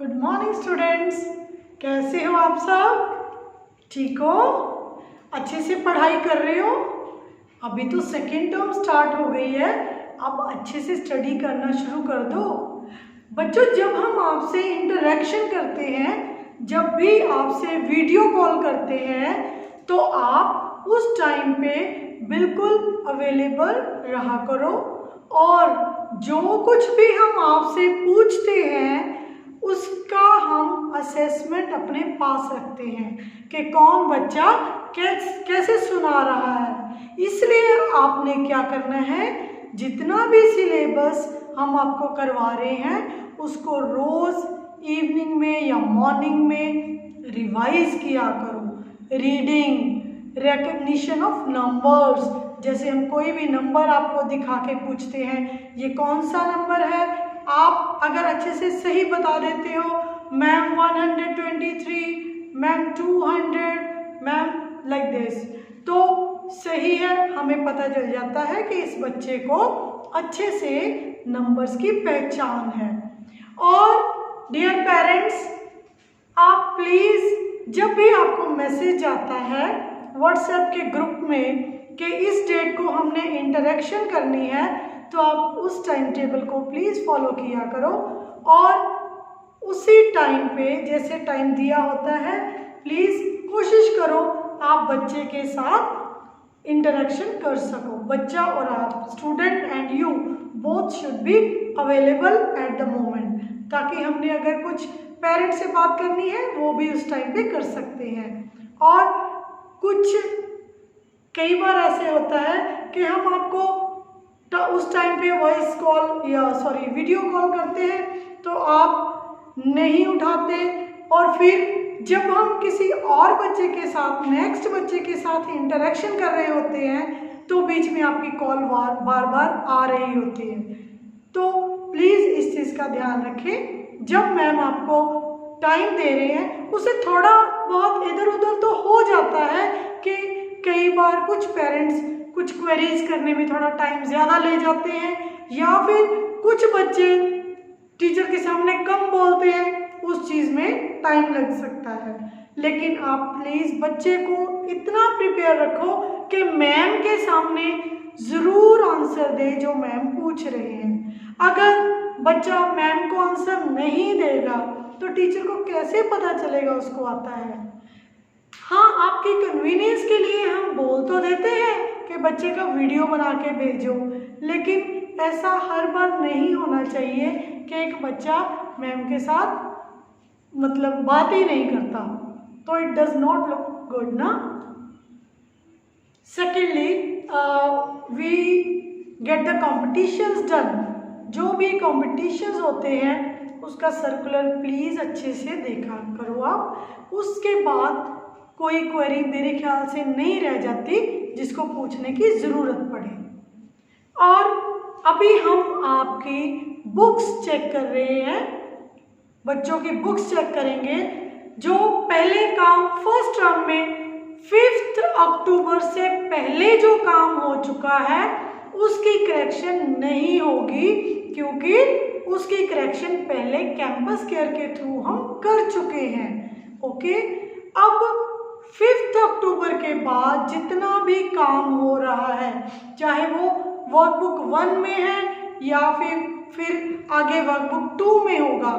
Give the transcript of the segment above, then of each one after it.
Good morning students, कैसे हो आप सब? ठीक हो? अच्छे से पढ़ाई कर रहे हो? अभी तो सेकेंड टर्म स्टार्ट हो गई है, अब अच्छे से स्टडी करना शुरू कर दो। बच्चों, जब हम आपसे इंटरेक्शन करते हैं, जब भी आपसे वीडियो कॉल करते हैं, तो आप उस टाइम पे बिल्कुल अवेलेबल रहा करो और जो कुछ भी हम आपसे पूछते हैं उसका हम असेसमेंट अपने पास रखते हैं कि कौन बच्चा कैसे सुना रहा है। इसलिए आपने क्या करना है, जितना भी सिलेबस हम आपको करवा रहे हैं उसको रोज इवनिंग में या मॉर्निंग में रिवाइज किया करो। रीडिंग, रिकग्निशन ऑफ नंबर्स, जैसे हम कोई भी नंबर आपको दिखा के पूछते हैं, ये कौन सा नंबर है, आप अगर अच्छे से सही बता देते हो, ma'am 123, ma'am 200, ma'am like this, तो सही है, हमें पता चल जाता है कि इस बच्चे को अच्छे से नंबर्स की पहचान है। और डियर पेरेंट्स, आप प्लीज़ जब भी आपको मैसेज आता है व्हाट्सएप के ग्रुप में कि इस डेट को हमने इंटरेक्शन करनी है, तो आप उस टाइम टेबल को प्लीज़ फॉलो किया करो और उसी टाइम पे जैसे टाइम दिया होता है प्लीज़ कोशिश करो आप बच्चे के साथ इंटरेक्शन कर सको। बच्चा और आप, student and you both should be available at the moment, ताकि हमने अगर कुछ पेरेंट्स से बात करनी है वो भी उस टाइम पे कर सकते हैं। और कुछ कई बार ऐसे होता है कि हम आपको उस टाइम पे वॉइस कॉल या वीडियो कॉल करते हैं तो आप नहीं उठाते, और फिर जब हम किसी और बच्चे के साथ, नेक्स्ट बच्चे के साथ इंटरेक्शन कर रहे होते हैं तो बीच में आपकी कॉल बार बार आ रही होती है। तो प्लीज़ इस चीज़ का ध्यान रखें, जब मैम आपको टाइम दे रहे हैं उसे थोड़ा बहुत इधर उधर तो हो जाता है कि कई बार कुछ पेरेंट्स कुछ क्वेरीज करने में थोड़ा टाइम ज़्यादा ले जाते हैं, या फिर कुछ बच्चे टीचर के सामने कम बोलते हैं, उस चीज़ में टाइम लग सकता है। लेकिन आप प्लीज़ बच्चे को इतना प्रिपेयर रखो कि मैम के सामने ज़रूर आंसर दे जो मैम पूछ रहे हैं। अगर बच्चा मैम को आंसर नहीं देगा तो टीचर को कैसे पता चलेगा उसको आता है? हाँ, आपकी कन्वीनियंस के लिए हम बोल तो देते हैं कि बच्चे का वीडियो बना के भेजो, लेकिन ऐसा हर बार नहीं होना चाहिए कि एक बच्चा मैम के साथ मतलब बात ही नहीं करता, तो it does not look good ना। Secondly, we get the competitions done. जो भी कॉम्पिटिशन्स होते हैं उसका सर्कुलर प्लीज़ अच्छे से देखा करो आप। उसके बाद कोई क्वेरी मेरे ख्याल से नहीं रह जाती जिसको पूछने की ज़रूरत पड़े। और अभी हम आपकी बुक्स चेक कर रहे हैं, बच्चों की बुक्स चेक करेंगे। जो पहले काम फर्स्ट टर्म में 5 अक्टूबर से पहले जो काम हो चुका है उसकी करेक्शन नहीं होगी, क्योंकि उसकी करेक्शन पहले कैंपस केयर के थ्रू हम कर चुके हैं। ओके, अब 5 अक्टूबर के बाद जितना भी काम हो रहा है, चाहे वो वर्कबुक 1 में है या फिर आगे वर्कबुक 2 में होगा,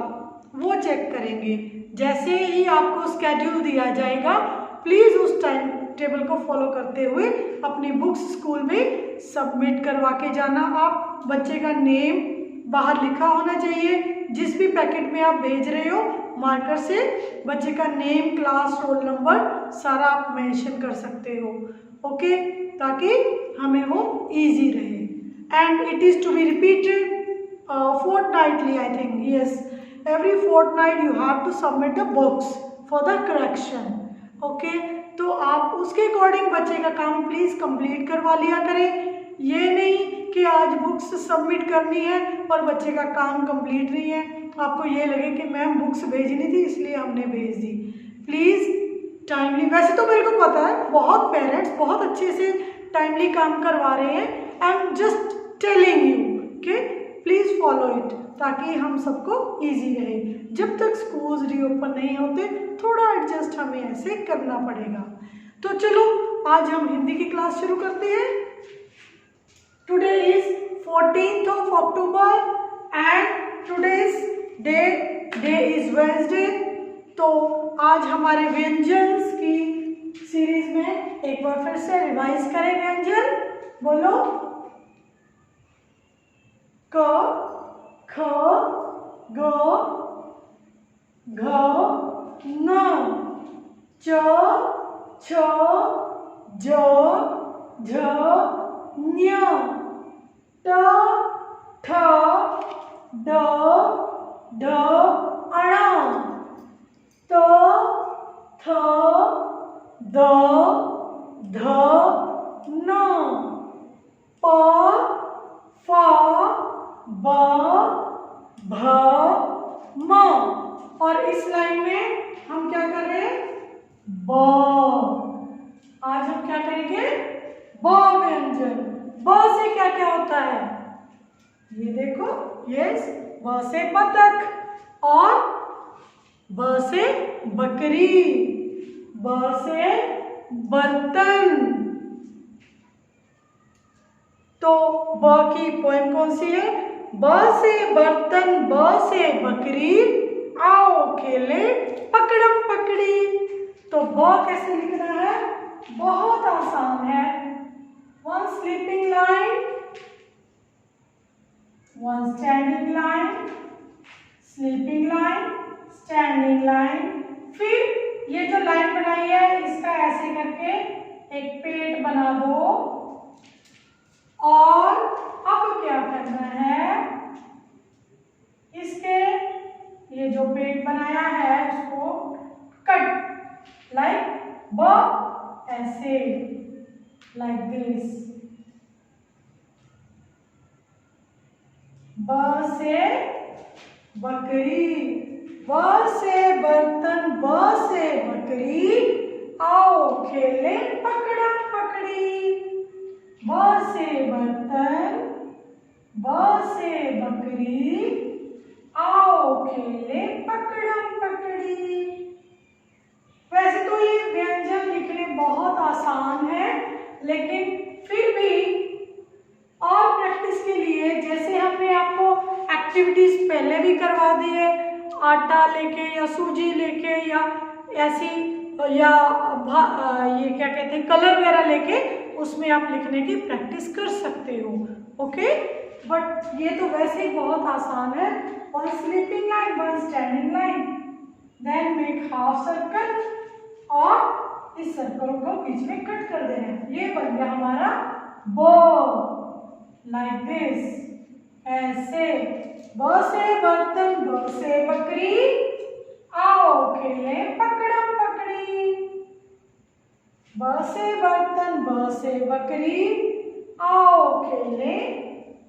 वो चेक करेंगे। जैसे ही आपको स्केड्यूल दिया जाएगा प्लीज़ उस टाइम टेबल को फॉलो करते हुए अपनी बुक्स स्कूल में सबमिट करवा के जाना। आप बच्चे का नेम बाहर लिखा होना चाहिए, जिस भी पैकेट में आप भेज रहे हो मार्कर से बच्चे का नेम, क्लास, रोल नंबर सारा आप मेंशन कर सकते हो। ओके, ताकि हमें वो इजी रहे। And it is to be repeated fortnightly, I think, yes, every fortnight you have to submit the books for the correction. Okay, तो आप उसके अकॉर्डिंग बच्चे का काम प्लीज़ कंप्लीट करवा लिया करें। ये नहीं कि आज बुक्स सबमिट करनी है और बच्चे का काम कंप्लीट नहीं है, आपको ये लगे कि मैम बुक्स भेजनी थी इसलिए हमने भेज दी। प्लीज़ टाइमली, वैसे तो मेरे को पता है बहुत पेरेंट्स बहुत अच्छे से टाइमली काम करवा रहे हैं, I am just telling you कि प्लीज़ फॉलो इट, ताकि हम सबको इजी रहे। जब तक स्कूल जी ओपन नहीं होते, थोड़ा एडजस्ट हमें ऐसे करना पड़ेगा। तो चलो आज हम हिंदी की क्लास शुरू करते हैं। Today is 14th of October and today's day is Wednesday. तो आज हमारे व्यंजन की सीरीज में एक बार फिर से रिवाइज करें। व्यंजन बोलो, क, ख, ग, घ, न, च, छ, ज, झ, ञ, ट, ठ, ड, ढ, ण, त, थ, द, ध, न, प, फ, ब, भ, म। और इस लाइन में हम क्या कर रहे हैं? ब। आज हम क्या करेंगे? ब व्यंजन। ब से क्या क्या होता है? ये देखो, यस, ब से बतख और ब से बकरी, ब से बर्तन। तो ब की पोएम कौन सी है? ब से बर्तन, ब से बकरी, आओ खेले पकड़म पकड़ी। तो ब कैसे लिखना है? बहुत आसान है। One sleeping line, one standing line, sleeping line, standing line. फिर ये जो लाइन बनाई है इसका ऐसे करके एक पेट बना दो। और अब क्या करना है? इसके ये जो पेट बनाया है उसको कट, लाइक ब, ऐसे, लाइक दिस। ब से बकरी, ब से बर्तन, ब से बकरी, आओ खेले पकड़म पकड़ी। ब से बर्तन, ब से बकरी, आओ खेले पकड़म पकड़ी। वैसे तो ये व्यंजन लिखने बहुत आसान है, लेकिन फिर भी और प्रैक्टिस के लिए, जैसे हमने आपको एक्टिविटीज पहले भी करवा दी है, आटा लेके या सूजी लेके या ऐसी या ये क्या कहते हैं कलर वगैरह लेके, उसमें आप लिखने की प्रैक्टिस कर सकते हो। ओके, बट ये तो वैसे ही बहुत आसान है। One sleeping line, one standing line, then make half circle और इस सर्कल को बीच में कट कर देना है। ये बन गया हमारा ब, लाइक दिस, ऐसे। ब से बर्तन, ब से बकरी, आओ खेले पकड़म पकड़ी। ब से बर्तन, ब से बकरी, आओ खेले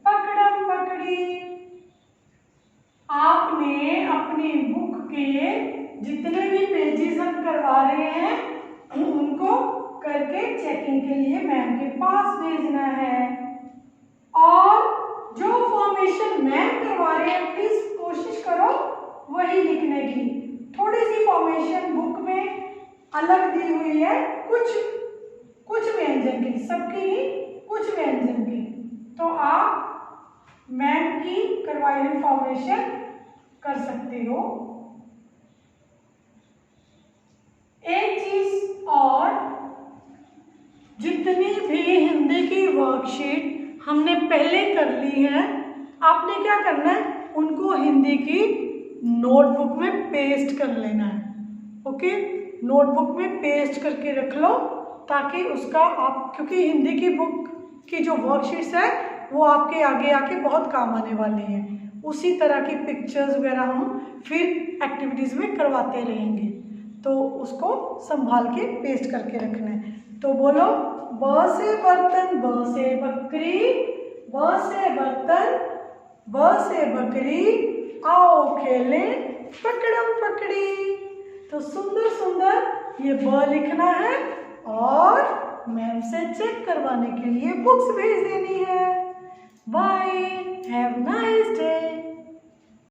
पकड़म पकड़ी। आपने अपनी बुक के जितने भी पेजेस हम करवा रहे हैं उनको करके चेकिंग के लिए मैम के पास भेजना है। और जो फॉर्मेशन मैम करवा रहे हैं प्लीज कोशिश करो वही लिखने की। थोड़ी सी फॉर्मेशन बुक में अलग दी हुई है, कुछ व्यंजन की, सबकी नहीं, कुछ व्यंजन की। तो आप मैम की करवाई हुई फॉर्मेशन कर सकते हो। एक चीज और, जितनी भी हिंदी की वर्कशीट हमने पहले कर ली है, आपने क्या करना है? उनको हिंदी की नोटबुक में पेस्ट कर लेना है। ओके, नोटबुक में पेस्ट करके रख लो, ताकि उसका आप, क्योंकि हिंदी की बुक की जो वर्कशीट्स है वो आपके आगे आके बहुत काम आने वाली हैं। उसी तरह की पिक्चर्स वगैरह हम फिर एक्टिविटीज़ में करवाते रहेंगे, तो उसको संभाल के पेस्ट करके रखना है। तो बोलो, ब से बर्तन, ब से बकरी, ब से बर्तन, ब से बकरी, आओ खेले पकड़म पकड़ी। तो सुंदर सुंदर ये ब लिखना है और मैम से चेक करवाने के लिए बुक्स भेज देनी है। Bye, have nice day.